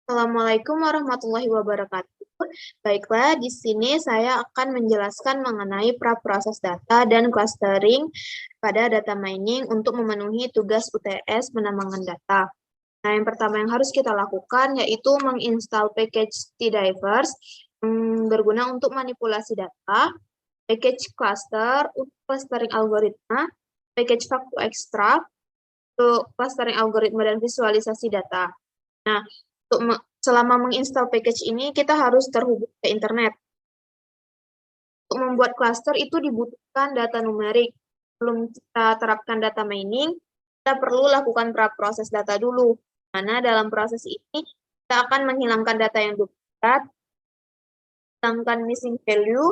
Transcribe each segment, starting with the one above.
Assalamualaikum warahmatullahi wabarakatuh. Baiklah, di sini saya akan menjelaskan mengenai pra-proses data dan clustering pada data mining untuk memenuhi tugas UTS penambangan data. Nah, yang pertama yang harus kita lakukan yaitu menginstal package tdivers berguna untuk manipulasi data, package cluster untuk clustering algoritma, package facto extract untuk clustering algoritma dan visualisasi data. Nah, selama menginstal package ini, kita harus terhubung ke internet. Untuk membuat cluster itu dibutuhkan data numerik. Sebelum kita terapkan data mining, kita perlu lakukan pra-proses data dulu. Mana dalam proses ini, kita akan menghilangkan data yang duplikat, menghilangkan missing value,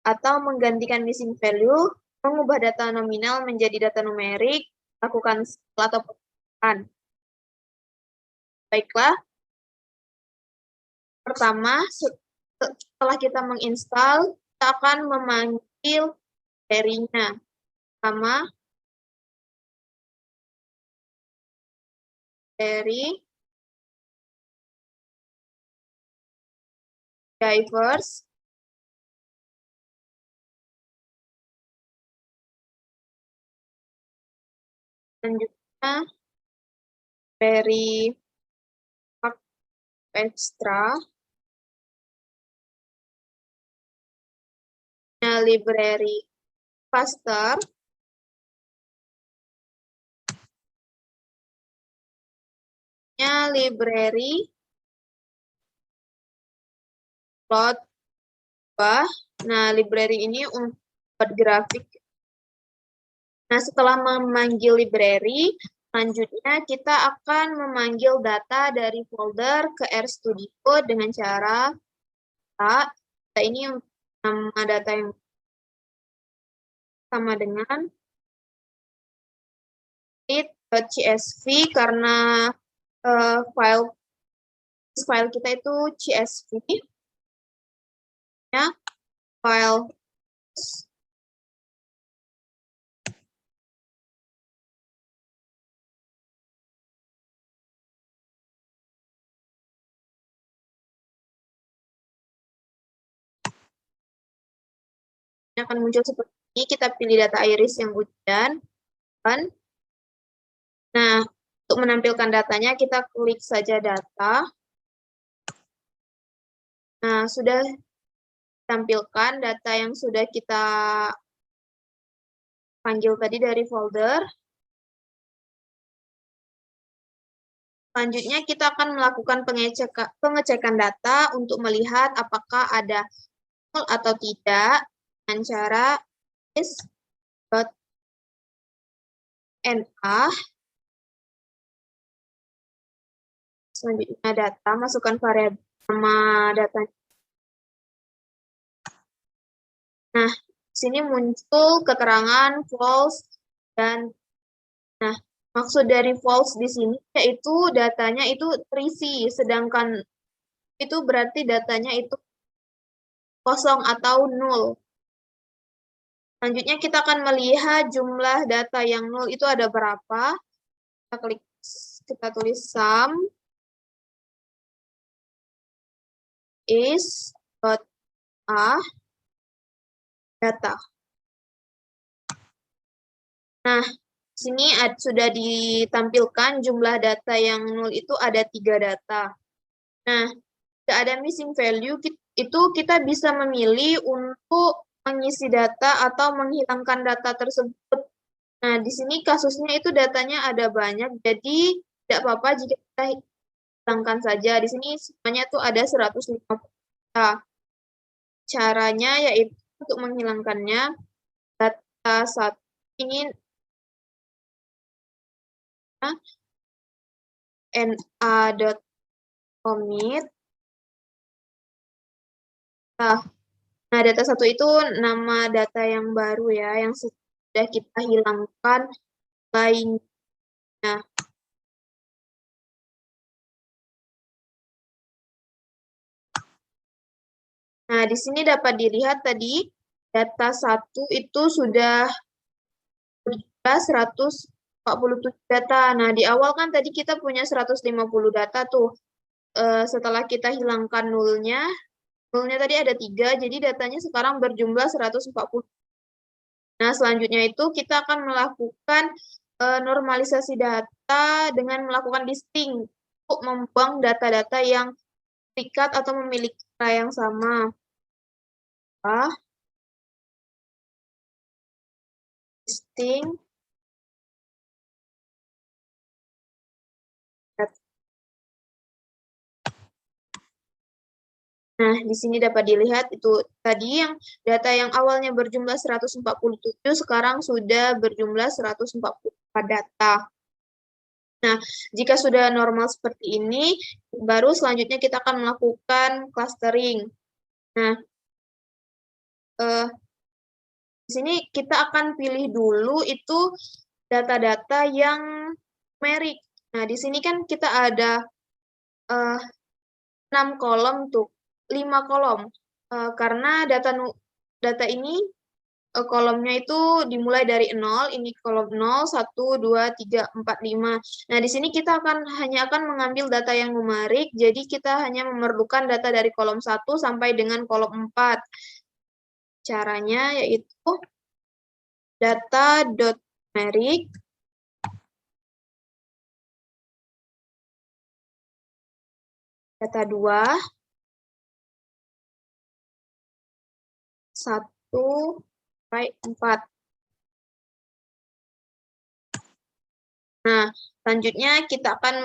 atau menggantikan missing value, mengubah data nominal menjadi data numerik, lakukan scale atau perubahan. Baiklah, pertama, setelah kita menginstal, kita akan memanggil query-nya. Pertama, query divers selanjutnya query extra library cluster library plot bah. Nah, library ini untuk grafik. Nah, setelah memanggil library, selanjutnya kita akan memanggil data dari folder ke RStudio dengan cara data ini nama data yang sama dengan it.csv karena file kita itu CSV ya, file akan muncul seperti ini. Kita pilih data iris yang hujan. Nah, untuk menampilkan datanya, kita klik saja data. Nah, sudah tampilkan data yang sudah kita panggil tadi dari folder. Selanjutnya, kita akan melakukan pengecekan data untuk melihat apakah ada nol atau tidak dengan cara is.na. Selanjutnya data, masukkan variabel nama datanya. Nah, sini muncul keterangan false dan nah, maksud dari false di sini yaitu datanya itu terisi, sedangkan itu berarti datanya itu kosong atau nol. Selanjutnya kita akan melihat jumlah data yang nol itu ada berapa. Kita tulis sum is.a data. Nah, sini sudah ditampilkan jumlah data yang nol itu ada 3 data. Nah, jika ada missing value, itu kita bisa memilih untuk mengisi data atau menghilangkan data tersebut. Nah, di sini kasusnya itu datanya ada banyak, jadi tidak apa-apa jika kita hilangkan saja. Di sini semuanya itu ada 150 data. Caranya yaitu untuk menghilangkannya, data satu ini na.commit. Nah, data satu itu nama data yang baru ya, yang sudah kita hilangkan lainnya. Nah, di sini dapat dilihat tadi data satu itu sudah 147 data. Nah, di awal kan tadi kita punya 150 data tuh. setelah kita hilangkan nulnya tadi ada 3, jadi datanya sekarang berjumlah 140. Nah, selanjutnya itu kita akan melakukan normalisasi data dengan melakukan listing untuk membuang data-data yang terikat atau memiliki cara yang sama. Listing data. Nah, di sini dapat dilihat itu tadi yang data yang awalnya berjumlah 147 sekarang sudah berjumlah 144 data. Nah, jika sudah normal seperti ini, baru selanjutnya kita akan melakukan clustering. Nah, di sini kita akan pilih dulu itu data-data yang numerik. Nah, di sini kan kita ada 6 kolom tuh, 5 kolom. Karena data ini kolomnya itu dimulai dari 0, ini kolom 0, 1, 2, 3, 4, 5. Nah, di sini kita hanya akan mengambil data yang numerik, jadi kita hanya memerlukan data dari kolom 1 sampai dengan kolom 4. Caranya yaitu data.numeric data 2 1 sampai 4. Nah, selanjutnya kita akan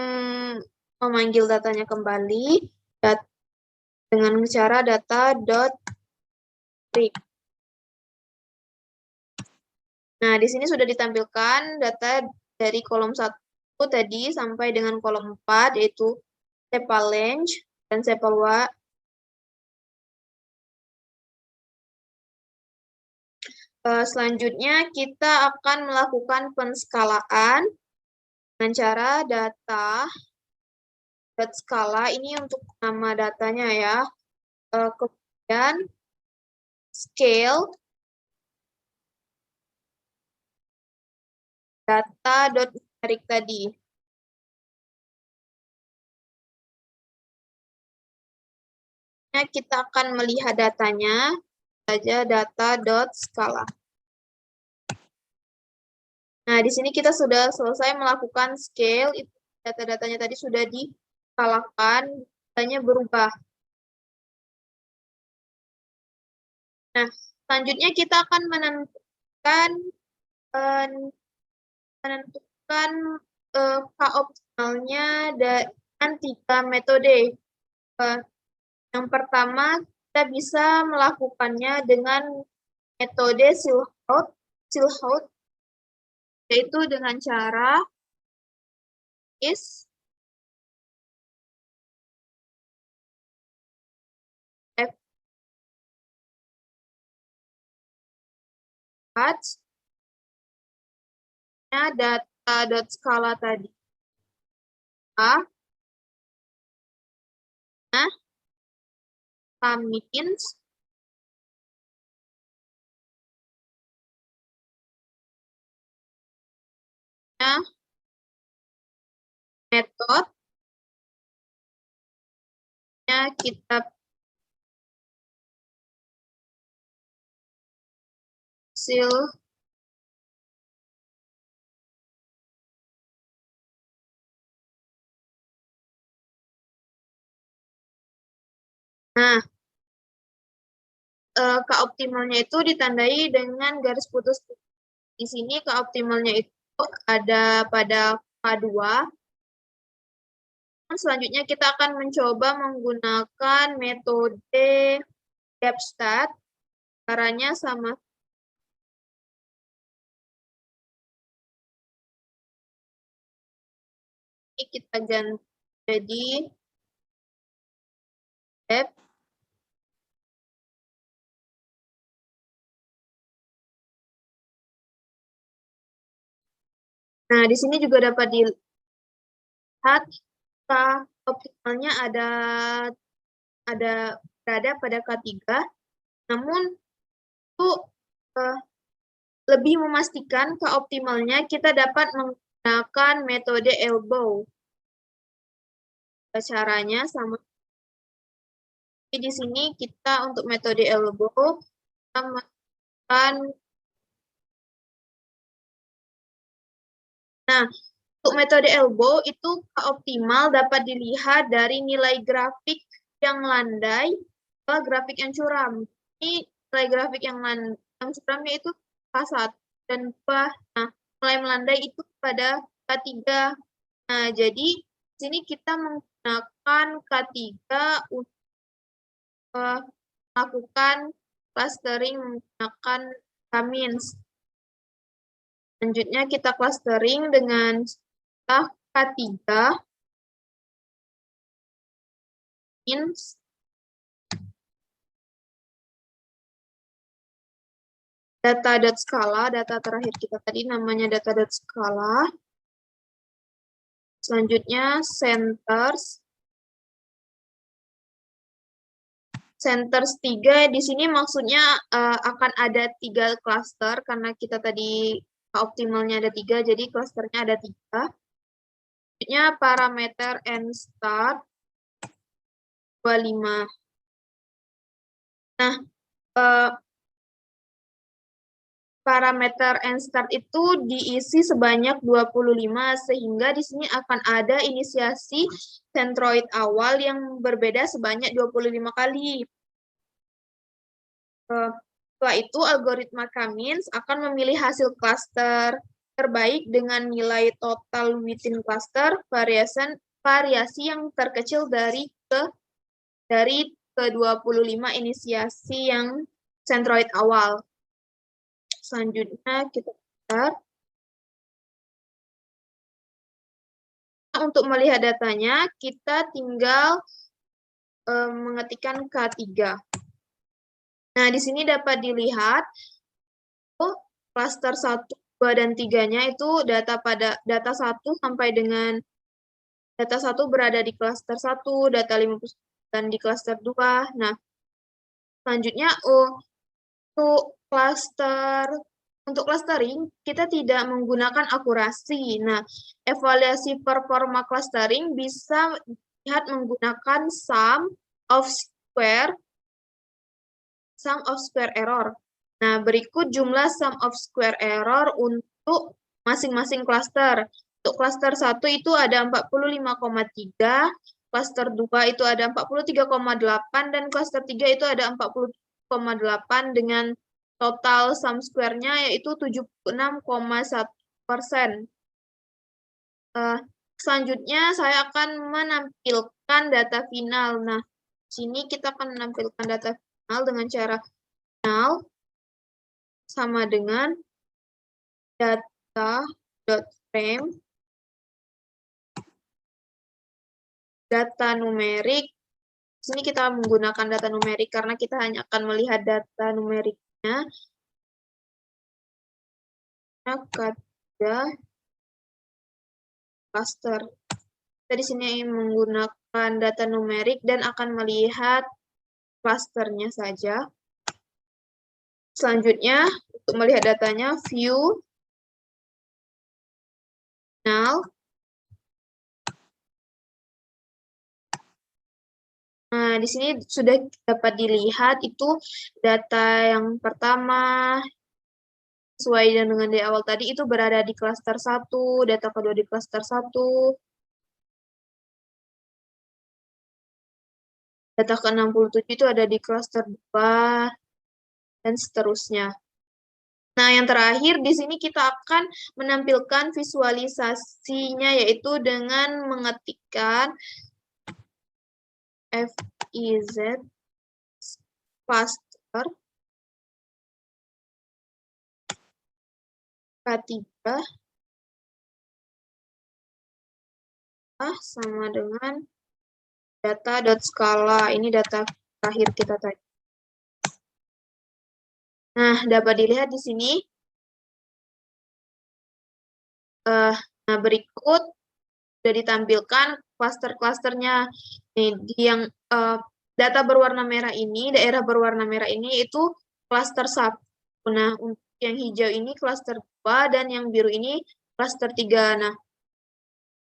memanggil datanya kembali dengan cara data.read. Nah, di sini sudah ditampilkan data dari kolom 1 tadi sampai dengan kolom 4, yaitu sepal length dan sepal width. Selanjutnya kita akan melakukan penskalaan dengan cara data.skala, ini untuk nama datanya ya. Kemudian scale data.numeric tadi. Nah, kita akan melihat datanya saja data.skala. Nah, di sini kita sudah selesai melakukan scale, itu data-datanya tadi sudah diskalakan, datanya berubah. Nah, selanjutnya kita akan menentukan K-optimalnya dengan 3 metode. Yang pertama, kita bisa melakukannya dengan metode Silhouette, yaitu dengan cara is f data.skala tadi. Means metodenya kita Nah, K-optimalnya itu ditandai dengan garis putus. Di sini K-optimalnya itu ada pada K2. Selanjutnya kita akan mencoba menggunakan metode depth-stat. Caranya sama. Ini kita ganti jadi depth. Nah, di sini juga dapat dilihat optimalnya berada pada K3. Namun itu lebih memastikan K-optimalnya kita dapat menggunakan metode elbow. Caranya sama. Di sini kita untuk metode elbow kita melakukan. Nah, untuk metode elbow itu optimal dapat dilihat dari nilai grafik yang landai ke grafik yang curam. Ini nilai grafik yang curamnya itu K1 dan K2. Nah, mulai melandai itu pada K3. Nah, jadi di sini kita menggunakan K3 untuk melakukan clustering menggunakan K-means. Selanjutnya kita clustering dengan K3 means data.skala, data terakhir kita tadi namanya data.skala. Selanjutnya centers. Centers 3 di sini maksudnya akan ada 3 cluster karena kita tadi optimalnya ada 3, jadi clusternya ada 3. Selanjutnya parameter and start 25. Nah, parameter and start itu diisi sebanyak 25 sehingga di sini akan ada inisiasi centroid awal yang berbeda sebanyak 25 kali. Setelah itu algoritma K-means akan memilih hasil cluster terbaik dengan nilai total within cluster variasi yang terkecil dari ke-25 inisiasi yang centroid awal. Selanjutnya kita lihat. Untuk melihat datanya, kita tinggal mengetikkan K3. Nah, di sini dapat dilihat cluster 1, 2, dan 3-nya itu data 1 sampai dengan data 1 berada di cluster 1, data 50 dan di cluster 2. Nah, selanjutnya untuk clustering, kita tidak menggunakan akurasi. Nah, evaluasi performa clustering bisa dilihat menggunakan sum of square error. Nah, berikut jumlah sum of square error untuk masing-masing cluster. Untuk cluster 1 itu ada 45,3, cluster 2 itu ada 43,8, dan cluster 3 itu ada 40,8 dengan total sum square-nya yaitu 76,1%. Selanjutnya saya akan menampilkan data final. Nah, di sini kita akan menampilkan data final dengan cara final sama dengan data.frame data numerik. Di sini kita menggunakan data numerik karena kita hanya akan melihat data numeriknya. K3 cluster. Kita di sini menggunakan data numerik dan akan melihat clusternya saja. Selanjutnya, untuk melihat datanya, view, final. Nah, di sini sudah dapat dilihat itu data yang pertama, sesuai dengan di awal tadi, itu berada di cluster 1, data kedua di cluster 1, data ke-67 itu ada di cluster 2, dan seterusnya. Nah, yang terakhir di sini kita akan menampilkan visualisasinya, yaitu dengan mengetikkan FIZ cluster K3 sama dengan data.skala. Ini data terakhir kita tadi. Nah, dapat dilihat di sini. Nah, berikut sudah ditampilkan cluster-clusternya. Di yang data berwarna merah ini, daerah berwarna merah ini itu cluster 1. Nah, untuk yang hijau ini cluster 2 dan yang biru ini cluster 3. Nah,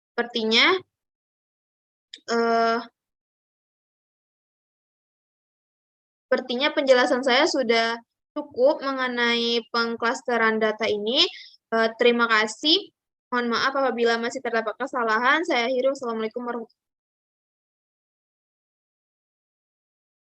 sepertinya sepertinya penjelasan saya sudah cukup mengenai pengklasteran data ini. Terima kasih. Mohon maaf apabila masih terdapat kesalahan. Saya akhiri. Wassalamualaikum warahmatullahi wabarakatuh.